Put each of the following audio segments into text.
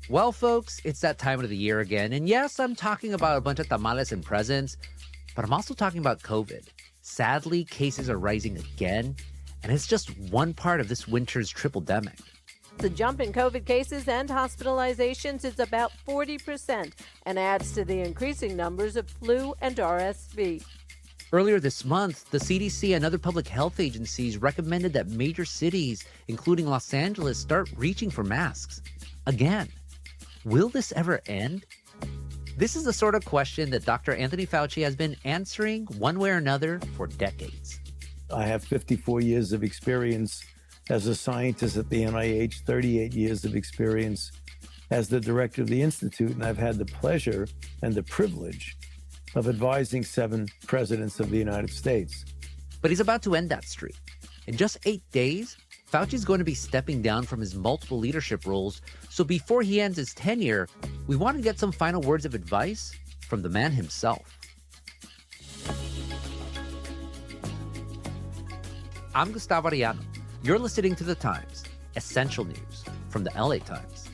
Well, folks, it's that time of the year again. And yes, I'm talking about a bunch of tamales and presents, but I'm also talking about COVID. Sadly, cases are rising again, and it's just one part of this winter's tripledemic. The jump in COVID cases and hospitalizations is about 40% and adds to the increasing numbers of flu and RSV. Earlier this month, the CDC and other public health agencies recommended that major cities, including Los Angeles, start reaching for masks. Again, will this ever end? This is the sort of question that Dr. Anthony Fauci has been answering one way or another for decades. I have 54 years of experience as a scientist at the NIH, 38 years of experience as the director of the Institute, and I've had the pleasure and the privilege of advising 7 presidents of the United States. But he's about to end that streak. In just 8 days, Fauci's going to be stepping down from his multiple leadership roles. So before he ends his tenure, we want to get some final words of advice from the man himself. I'm Gustavo Arellano. You're listening to The Times, essential news from the LA Times.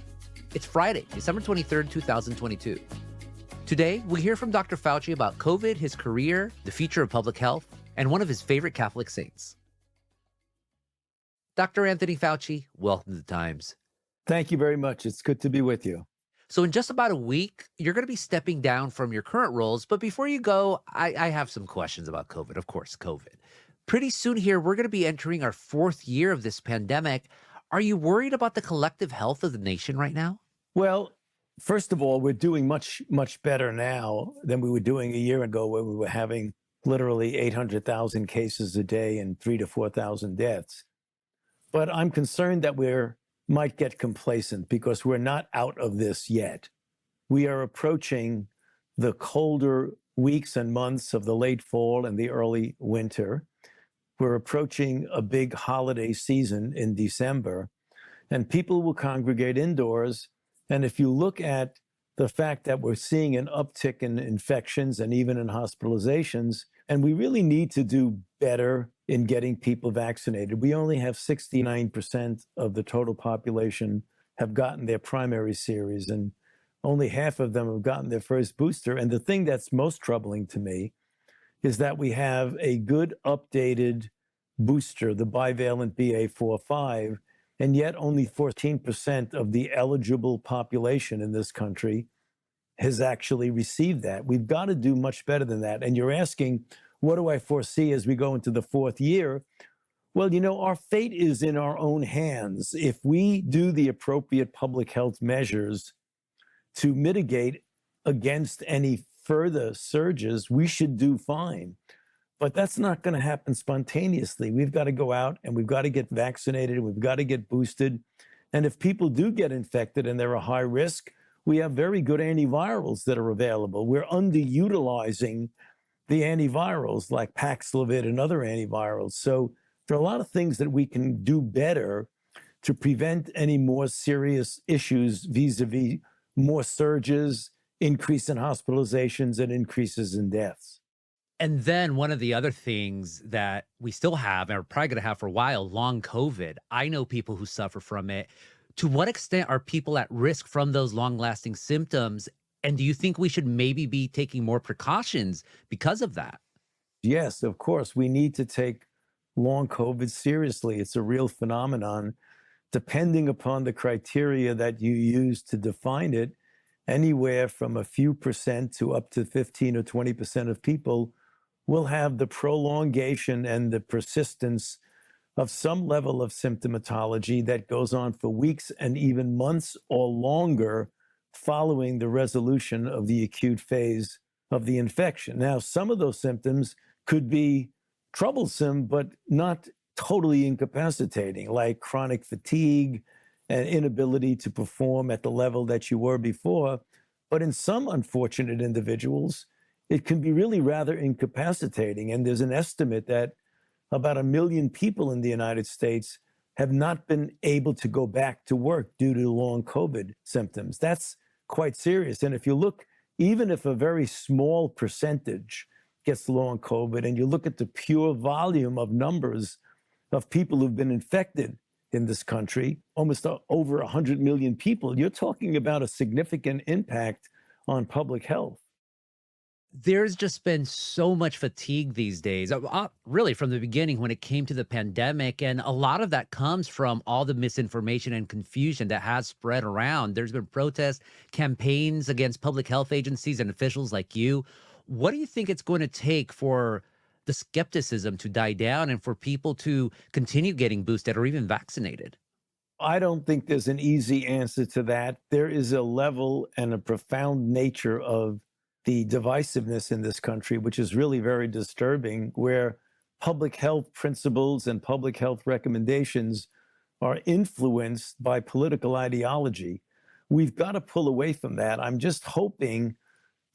It's Friday, December 23rd, 2022. Today, we hear from Dr. Fauci about COVID, his career, the future of public health, and one of his favorite Catholic saints. Dr. Anthony Fauci, welcome to The Times. Thank you very much. It's good to be with you. So in just about a week, you're going to be stepping down from your current roles. But before you go, I have some questions about COVID. Of course, COVID. Pretty soon here, we're going to be entering our 4th year of this pandemic. Are you worried about the collective health of the nation right now? Well, first of all, we're doing much, much better now than we were doing a year ago, where we were having literally 800,000 cases a day and 3,000 to 4,000 deaths. But I'm concerned that we might get complacent because we're not out of this yet. We are approaching the colder weeks and months of the late fall and the early winter. We're approaching a big holiday season in December, and people will congregate indoors. And if you look at the fact that we're seeing an uptick in infections and even in hospitalizations, and we really need to do better in getting people vaccinated. We only have 69% of the total population have gotten their primary series, and only half of them have gotten their first booster. And the thing that's most troubling to me is that we have a good updated booster, the bivalent BA.4/5, and yet only 14% of the eligible population in this country has actually received that. We've got to do much better than that. And you're asking, what do I foresee as we go into the 4th year? Well, you know, our fate is in our own hands. If we do the appropriate public health measures to mitigate against any further surges, we should do fine. But that's not going to happen spontaneously. We've got to go out and we've got to get vaccinated. We've got to get boosted. And if people do get infected and they're a high risk, we have very good antivirals that are available. We're underutilizing the antivirals like Paxlovid and other antivirals. So there are a lot of things that we can do better to prevent any more serious issues vis-a-vis more surges, increase in hospitalizations, and increases in deaths. And then one of the other things that we still have and are probably going to have for a while, long COVID. I know people who suffer from it. To what extent are people at risk from those long-lasting symptoms? And do you think we should maybe be taking more precautions because of that? Yes, of course. We need to take long COVID seriously. It's a real phenomenon. Depending upon the criteria that you use to define it, anywhere from a few percent to up to 15 or 20% of people will have the prolongation and the persistence of some level of symptomatology that goes on for weeks and even months or longer following the resolution of the acute phase of the infection. Now, some of those symptoms could be troublesome, but not totally incapacitating, like chronic fatigue and inability to perform at the level that you were before. But in some unfortunate individuals, it can be really rather incapacitating. And there's an estimate that about 1 million people in the United States have not been able to go back to work due to long COVID symptoms. That's quite serious. And if you look, even if a very small percentage gets long COVID, and you look at the pure volume of numbers of people who've been infected in this country, almost over 100 million people. You're talking about a significant impact on public health. There's just been so much fatigue these days, really from the beginning when it came to the pandemic. And a lot of that comes from all the misinformation and confusion that has spread around. There's been protests, campaigns against public health agencies and officials like you. What do you think it's going to take for the skepticism to die down and for people to continue getting boosted or even vaccinated? I don't think there's an easy answer to that. There is a level and a profound nature of the divisiveness in this country, which is really very disturbing, where public health principles and public health recommendations are influenced by political ideology. We've got to pull away from that. I'm just hoping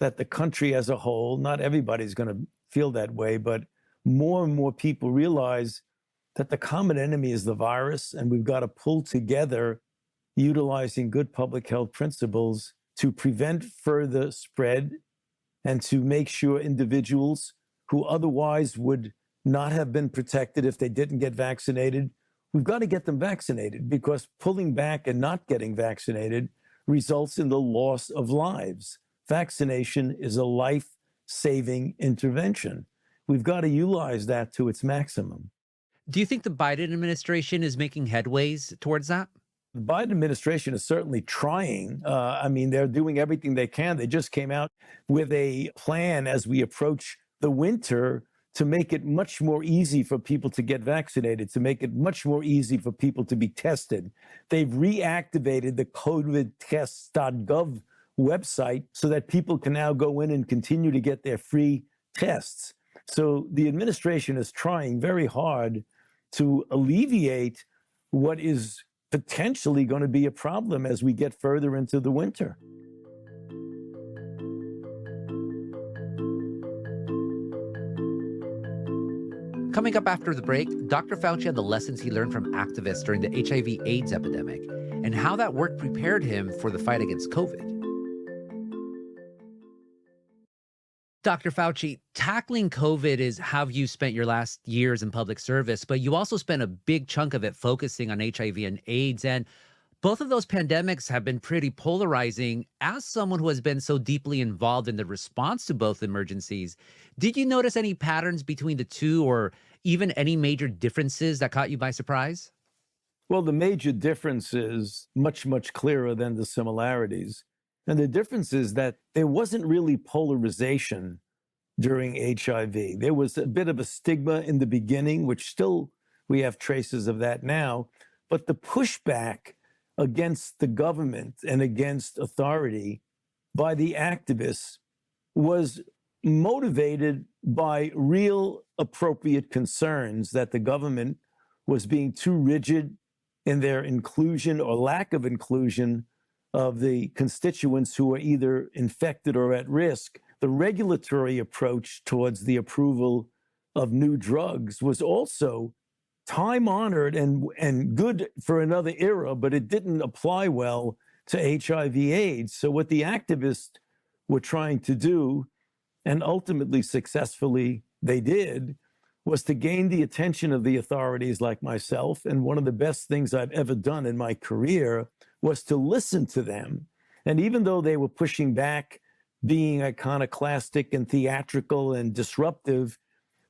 that the country as a whole, not everybody's going to feel that way, but more and more people realize that the common enemy is the virus, and we've got to pull together utilizing good public health principles to prevent further spread and to make sure individuals who otherwise would not have been protected if they didn't get vaccinated, we've got to get them vaccinated, because pulling back and not getting vaccinated results in the loss of lives. Vaccination is a life-saving intervention. We've got to utilize that to its maximum. Do you think the Biden administration is making headways towards that? The Biden administration is certainly trying. They're doing everything they can. They just came out with a plan as we approach the winter to make it much more easy for people to get vaccinated, to make it much more easy for people to be tested. They've reactivated the covidtests.gov website so that people can now go in and continue to get their free tests. So the administration is trying very hard to alleviate what is potentially going to be a problem as we get further into the winter. Coming up after the break, Dr. Fauci had the lessons he learned from activists during the HIV/AIDS epidemic and how that work prepared him for the fight against COVID. Dr. Fauci, tackling COVID is how you spent your last years in public service, but you also spent a big chunk of it focusing on HIV and AIDS. And both of those pandemics have been pretty polarizing. As someone who has been so deeply involved in the response to both emergencies, did you notice any patterns between the two or even any major differences that caught you by surprise? Well, the major difference is much, much clearer than the similarities. And the difference is that there wasn't really polarization during HIV. There was a bit of a stigma in the beginning, which still we have traces of that now. But the pushback against the government and against authority by the activists was motivated by real appropriate concerns that the government was being too rigid in their inclusion or lack of inclusion of the constituents who are either infected or at risk. The regulatory approach towards the approval of new drugs was also time-honored and good for another era, but it didn't apply well to HIV/AIDS. So what the activists were trying to do, and ultimately successfully they did, was to gain the attention of the authorities like myself. And one of the best things I've ever done in my career was to listen to them. And even though they were pushing back, being iconoclastic and theatrical and disruptive,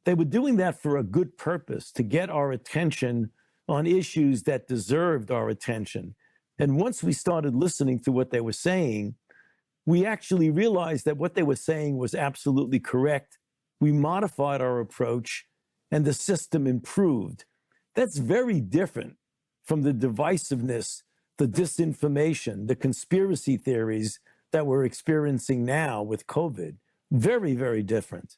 they were doing that for a good purpose, to get our attention on issues that deserved our attention. And once we started listening to what they were saying, we actually realized that what they were saying was absolutely correct. We modified our approach and the system improved. That's very different from the divisiveness, the disinformation, the conspiracy theories that we're experiencing now with COVID. Very, very different.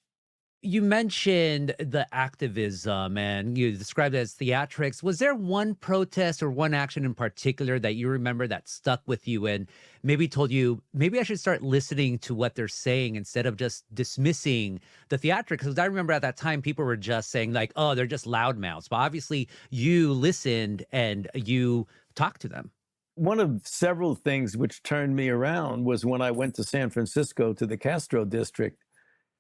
You mentioned the activism and you described it as theatrics. Was there one protest or one action in particular that you remember that stuck with you and maybe told you, maybe I should start listening to what they're saying instead of just dismissing the theatrics? Because I remember at that time, people were just saying like, oh, they're just loudmouths. But obviously you listened and you talked to them. One of several things which turned me around was when I went to San Francisco to the Castro district.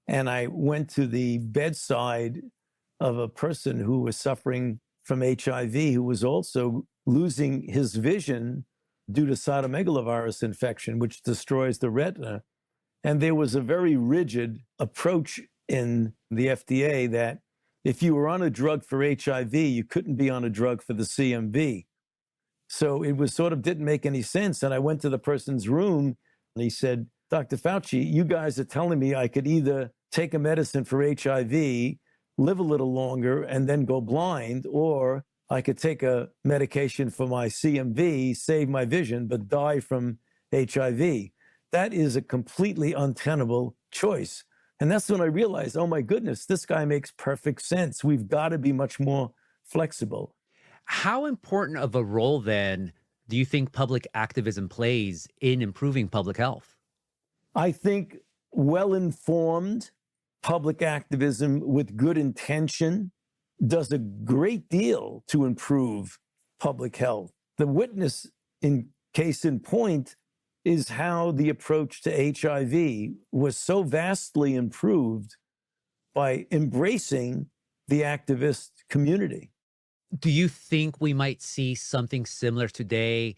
And I went to the bedside of a person who was suffering from HIV, who was also losing his vision due to cytomegalovirus infection, which destroys the retina. And there was a very rigid approach in the FDA that if you were on a drug for HIV, you couldn't be on a drug for the CMV. So it was sort of didn't make any sense. And I went to the person's room and he said, Dr. Fauci, you guys are telling me I could either take a medicine for HIV, live a little longer, and then go blind, or I could take a medication for my CMV, save my vision, but die from HIV. That is a completely untenable choice. And that's when I realized, oh my goodness, this guy makes perfect sense. We've got to be much more flexible. How important of a role, then, do you think public activism plays in improving public health? I think well-informed public activism with good intention does a great deal to improve public health. The witness, in case in point, is how the approach to HIV was so vastly improved by embracing the activist community. Do you think we might see something similar today,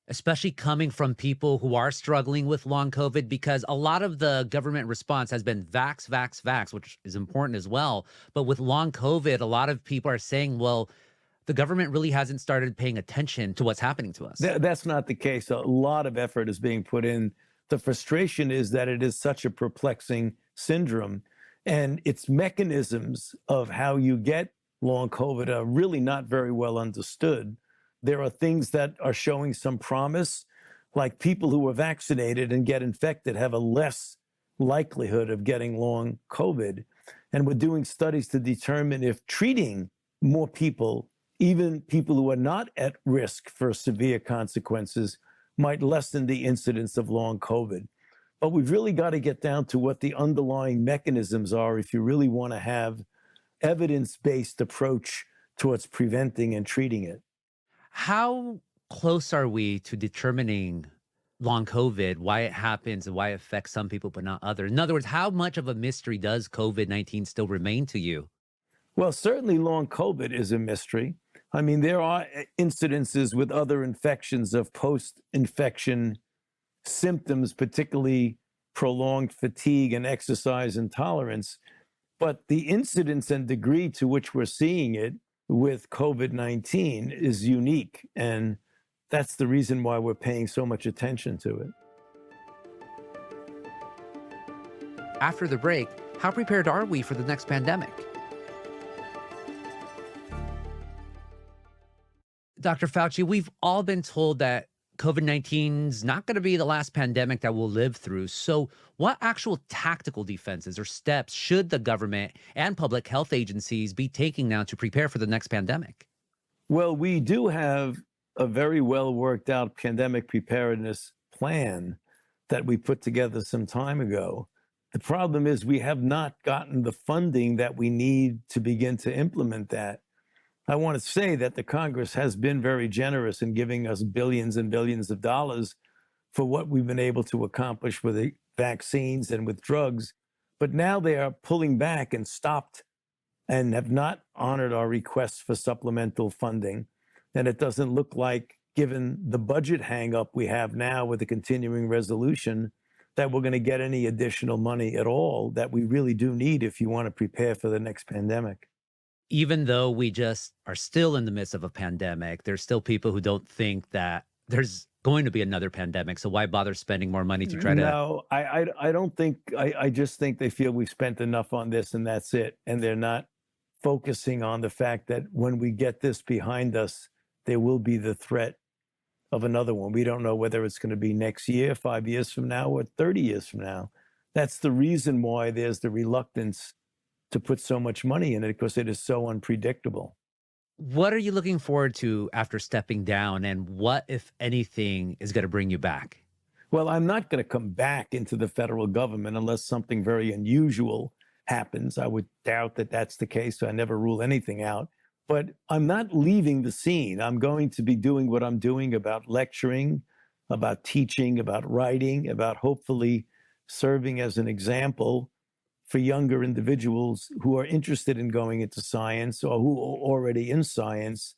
especially coming from people who are struggling with long COVID? Because a lot of the government response has been vax, vax, vax, which is important as well. But with long COVID, a lot of people are saying, well, the government really hasn't started paying attention to what's happening to us. That's not the case. A lot of effort is being put in. The frustration is that it is such a perplexing syndrome, and its mechanisms of how you get long COVID are really not very well understood. There are things that are showing some promise, like people who are vaccinated and get infected have a less likelihood of getting long COVID. And we're doing studies to determine if treating more people, even people who are not at risk for severe consequences, might lessen the incidence of long COVID. But we've really got to get down to what the underlying mechanisms are if you really want to have evidence-based approach towards preventing and treating it. How close are we to determining long COVID, why it happens and why it affects some people but not others? In other words, how much of a mystery does COVID-19 still remain to you? Well, certainly long COVID is a mystery. I mean, there are incidences with other infections of post-infection symptoms, particularly prolonged fatigue and exercise intolerance. But the incidence and degree to which we're seeing it with COVID-19 is unique. And that's the reason why we're paying so much attention to it. After the break, how prepared are we for the next pandemic? Dr. Fauci, we've all been told that COVID-19 is not going to be the last pandemic that we'll live through. So what actual tactical defenses or steps should the government and public health agencies be taking now to prepare for the next pandemic? Well, we do have a very well worked out pandemic preparedness plan that we put together some time ago. The problem is we have not gotten the funding that we need to begin to implement that. I want to say that the Congress has been very generous in giving us billions and billions of dollars for what we've been able to accomplish with the vaccines and with drugs. But now they are pulling back and stopped and have not honored our requests for supplemental funding. And it doesn't look like, given the budget hang-up we have now with the continuing resolution, that we're going to get any additional money at all that we really do need if you want to prepare for the next pandemic. Even though we just are still in the midst of a pandemic, there's still people who don't think that there's going to be another pandemic. So why bother spending more money to try to... No, I don't think, I just think they feel we've spent enough on this and that's it. And they're not focusing on the fact that when we get this behind us, there will be the threat of another one. We don't know whether it's going to be next year, 5 years from now, or 30 years from now. That's the reason why there's the reluctance to put so much money in it, because it is so unpredictable. What are you looking forward to after stepping down, and what, if anything, is going to bring you back? Well, I'm not going to come back into the federal government unless something very unusual happens. I would doubt that that's the case, so I never rule anything out. But I'm not leaving the scene. I'm going to be doing what I'm doing about lecturing, about teaching, about writing, about hopefully serving as an example for younger individuals who are interested in going into science or who are already in science,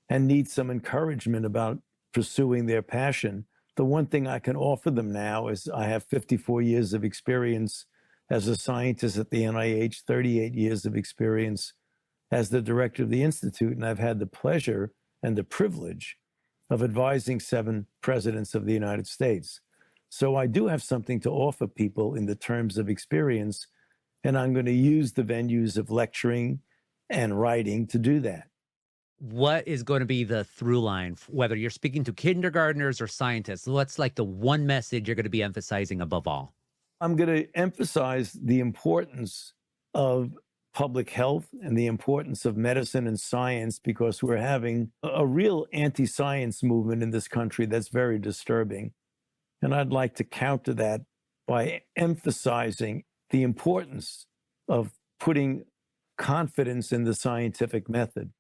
and need some encouragement about pursuing their passion, the one thing I can offer them now is I have 54 years of experience as a scientist at the NIH, 38 years of experience as the director of the Institute, and I've had the pleasure and the privilege of advising 7 presidents of the United States. So I do have something to offer people in the terms of experience, and I'm going to use the venues of lecturing and writing to do that. What is going to be the through line, whether you're speaking to kindergartners or scientists? What's like the one message you're going to be emphasizing above all? I'm going to emphasize the importance of public health and the importance of medicine and science, because we're having a real anti-science movement in this country that's very disturbing. And I'd like to counter that by emphasizing the importance of putting confidence in the scientific method.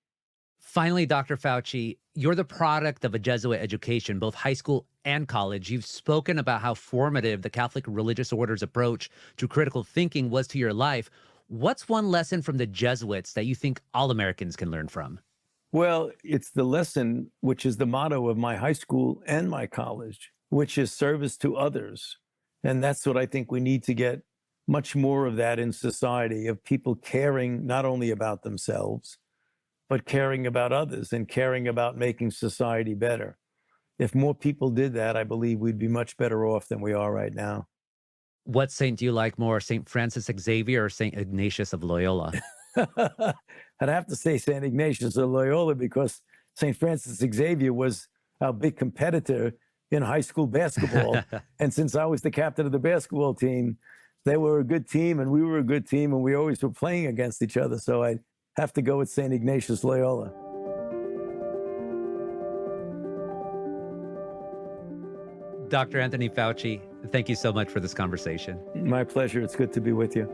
Finally, Dr. Fauci, you're the product of a Jesuit education, both high school and college. You've spoken about how formative the Catholic religious order's approach to critical thinking was to your life. What's one lesson from the Jesuits that you think all Americans can learn from? Well, it's the lesson, which is the motto of my high school and my college, which is service to others. And that's what I think we need to get much more of that in society, of people caring not only about themselves, but caring about others and caring about making society better. If more people did that, I believe we'd be much better off than we are right now. What saint do you like more, St. Francis Xavier or St. Ignatius of Loyola? I'd have to say St. Ignatius of Loyola, because St. Francis Xavier was our big competitor in high school basketball. And since I was the captain of the basketball team, they were a good team and we were a good team, and we always were playing against each other. So I have to go with St. Ignatius Loyola. Dr. Anthony Fauci, thank you so much for this conversation. My pleasure. It's good to be with you.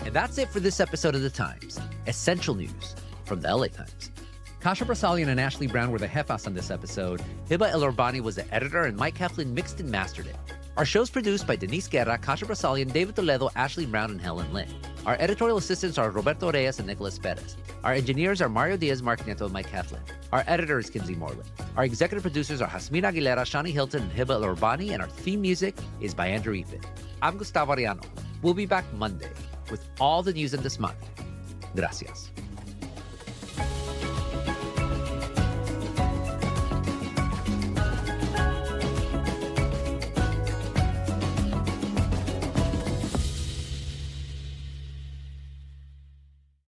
And that's it for this episode of The Times. Essential news from the LA Times. Kasha Brasalian and Ashley Brown were the jefas on this episode. Hiba El-Orbani was the editor, and Mike Heflin mixed and mastered it. Our show's produced by Denise Guerra, Kasha Brasalian, David Toledo, Ashley Brown, and Helen Lin. Our editorial assistants are Roberto Reyes and Nicholas Perez. Our engineers are Mario Diaz, Mark Nieto, and Mike Heflin. Our editor is Kinsley Moreland. Our executive producers are Jasmine Aguilera, Shani Hilton, and Hiba El-Orbani, and our theme music is by Andrew Eaton. I'm Gustavo Arellano. We'll be back Monday with all the news in this month. Gracias.